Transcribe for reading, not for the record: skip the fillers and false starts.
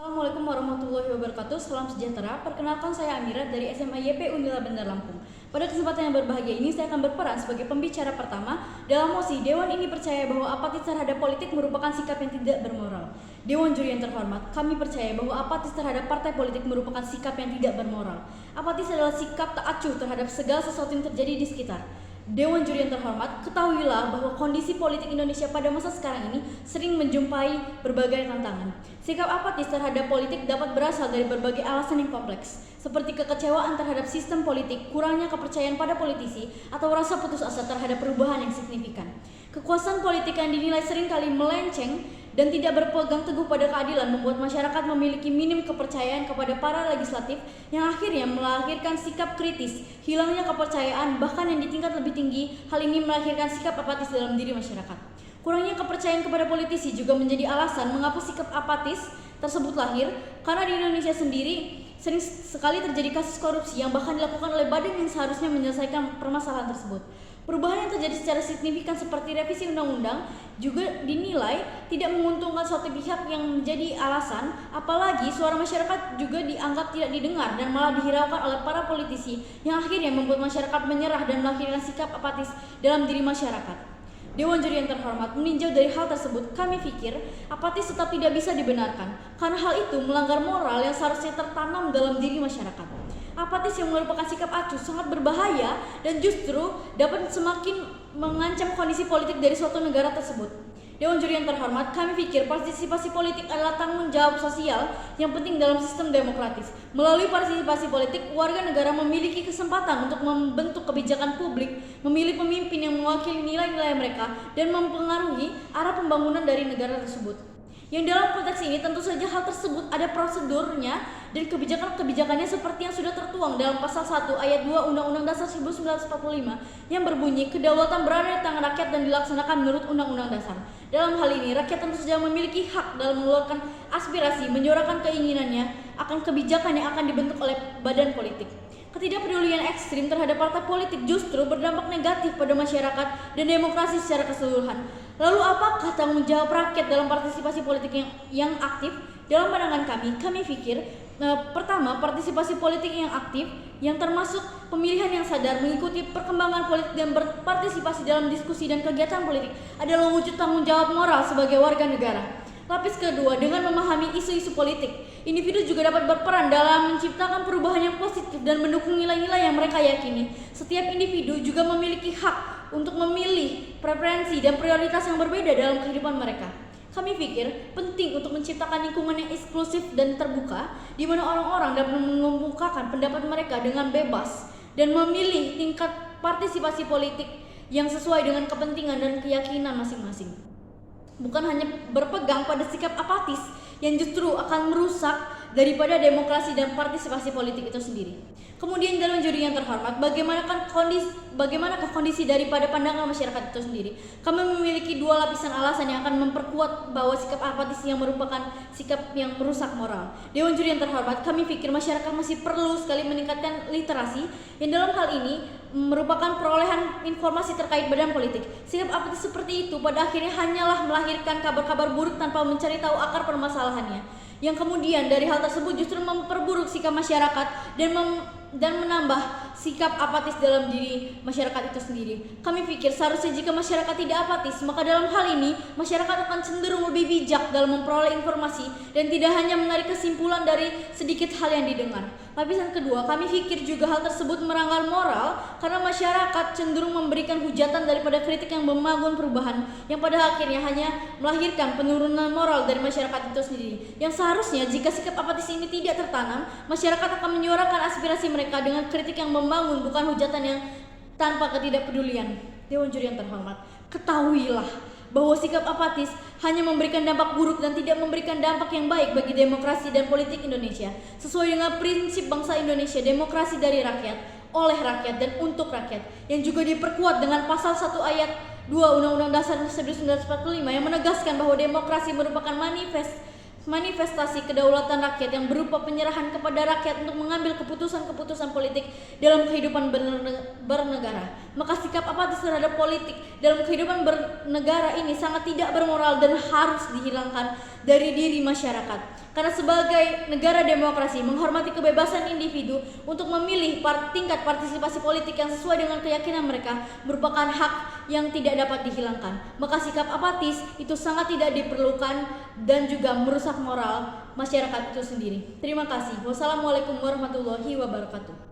Assalamualaikum warahmatullahi wabarakatuh. Salam sejahtera. Perkenalkan, saya Amira dari SMA YP Unila Bandar Lampung. Pada kesempatan yang berbahagia ini, saya akan berperan sebagai pembicara pertama dalam mosi Dewan ini percaya bahwa apatis terhadap politik merupakan sikap yang tidak bermoral. Dewan juri yang terhormat, kami percaya bahwa apatis terhadap partai politik merupakan sikap yang tidak bermoral. Apatis adalah sikap tak acuh terhadap segala sesuatu yang terjadi di sekitar. Dewan juri yang terhormat, ketahuilah bahwa kondisi politik Indonesia pada masa sekarang ini sering menjumpai berbagai tantangan. Sikap apatis terhadap politik dapat berasal dari berbagai alasan yang kompleks, seperti kekecewaan terhadap sistem politik, kurangnya kepercayaan pada politisi, atau rasa putus asa terhadap perubahan yang signifikan. Kekuasaan politik yang dinilai seringkali melenceng dan tidak berpegang teguh pada keadilan membuat masyarakat memiliki minim kepercayaan kepada para legislatif yang akhirnya melahirkan sikap kritis, hilangnya kepercayaan bahkan yang di tingkat lebih tinggi. Hal ini melahirkan sikap apatis dalam diri masyarakat. Kurangnya kepercayaan kepada politisi juga menjadi alasan mengapa sikap apatis tersebut lahir, karena di Indonesia sendiri sering sekali terjadi kasus korupsi yang bahkan dilakukan oleh badan yang seharusnya menyelesaikan permasalahan tersebut. Perubahan yang terjadi secara signifikan seperti revisi undang-undang juga dinilai tidak menguntungkan suatu pihak yang menjadi alasan, apalagi suara masyarakat juga dianggap tidak didengar dan malah dihiraukan oleh para politisi yang akhirnya membuat masyarakat menyerah dan melahirkan sikap apatis dalam diri masyarakat. Dewan juri yang terhormat, meninjau dari hal tersebut, kami pikir apatis tetap tidak bisa dibenarkan karena hal itu melanggar moral yang seharusnya tertanam dalam diri masyarakat. Apatis yang merupakan sikap acuh sangat berbahaya dan justru dapat semakin mengancam kondisi politik dari suatu negara tersebut. Dewan juri yang terhormat, kami pikir partisipasi politik adalah tanggung jawab sosial yang penting dalam sistem demokratis. Melalui partisipasi politik, warga negara memiliki kesempatan untuk membentuk kebijakan publik, memilih pemimpin yang mewakili nilai-nilai mereka, dan mempengaruhi arah pembangunan dari negara tersebut. Yang dalam konteks ini tentu saja hal tersebut ada prosedurnya dan kebijakan-kebijakannya seperti yang sudah tertuang dalam pasal 1 ayat 2 Undang-Undang Dasar 1945 yang berbunyi kedaulatan berada di tangan rakyat dan dilaksanakan menurut Undang-Undang Dasar. Dalam hal ini rakyat tentu saja memiliki hak dalam mengeluarkan aspirasi, menyuarakan keinginannya akan kebijakan yang akan dibentuk oleh badan politik. Ketidakpedulian ekstrim terhadap partai politik justru berdampak negatif pada masyarakat dan demokrasi secara keseluruhan. Lalu apakah tanggung jawab rakyat dalam partisipasi politik yang aktif? Dalam pandangan kami pikir pertama, partisipasi politik yang aktif yang termasuk pemilihan yang sadar, mengikuti perkembangan politik dan berpartisipasi dalam diskusi dan kegiatan politik adalah wujud tanggung jawab moral sebagai warga negara. Lapis kedua, dengan memahami isu-isu politik, individu juga dapat berperan dalam menciptakan perubahan yang positif dan mendukung nilai-nilai yang mereka yakini. Setiap individu juga memiliki hak untuk memilih preferensi dan prioritas yang berbeda dalam kehidupan mereka. Kami pikir penting untuk menciptakan lingkungan yang eksklusif dan terbuka, di mana orang-orang dapat mengemukakan pendapat mereka dengan bebas dan memilih tingkat partisipasi politik yang sesuai dengan kepentingan dan keyakinan masing-masing. Bukan hanya berpegang pada sikap apatis yang justru akan merusak daripada demokrasi dan partisipasi politik itu sendiri. Kemudian dalam juri yang terhormat, bagaimanakah kondisi daripada pandangan masyarakat itu sendiri? Kami memiliki dua lapisan alasan yang akan memperkuat bahwa sikap apatis yang merupakan sikap yang merusak moral. Dewan juri yang terhormat, kami pikir masyarakat masih perlu sekali meningkatkan literasi yang dalam hal ini merupakan perolehan informasi terkait badan politik. Sikap apatis seperti itu pada akhirnya hanyalah melahirkan kabar-kabar buruk tanpa mencari tahu akar permasalahannya, yang kemudian dari hal tersebut justru memperburuk sikap masyarakat dan menambah sikap apatis dalam diri masyarakat itu sendiri. Kami pikir seharusnya jika masyarakat tidak apatis, maka dalam hal ini masyarakat akan cenderung lebih bijak dalam memperoleh informasi dan tidak hanya menarik kesimpulan dari sedikit hal yang didengar. Lapisan kedua, kami pikir juga hal tersebut melanggar moral karena masyarakat cenderung memberikan hujatan daripada kritik yang membangun perubahan, yang pada akhirnya hanya melahirkan penurunan moral dari masyarakat itu sendiri. Yang seharusnya jika sikap apatis ini tidak tertanam, masyarakat akan menyuarakan aspirasi mereka dengan kritik yang membangun, bukan hujatan yang tanpa ketidakpedulian. Dewan juri yang terhormat, ketahuilah bahwa sikap apatis hanya memberikan dampak buruk dan tidak memberikan dampak yang baik bagi demokrasi dan politik Indonesia. Sesuai dengan prinsip bangsa Indonesia, demokrasi dari rakyat, oleh rakyat, dan untuk rakyat, yang juga diperkuat dengan pasal 1 ayat 2 Undang-Undang Dasar 1945 yang menegaskan bahwa demokrasi merupakan manifestasi kedaulatan rakyat yang berupa penyerahan kepada rakyat untuk mengambil keputusan-keputusan politik dalam kehidupan bernegara. Maka sikap apatis terhadap politik dalam kehidupan bernegara ini sangat tidak bermoral dan harus dihilangkan dari diri masyarakat. Karena sebagai negara demokrasi menghormati kebebasan individu untuk memilih tingkat partisipasi politik yang sesuai dengan keyakinan mereka merupakan hak yang tidak dapat dihilangkan. Maka sikap apatis itu sangat tidak diperlukan dan juga merusak moral masyarakat itu sendiri. Terima kasih. Wassalamualaikum warahmatullahi wabarakatuh.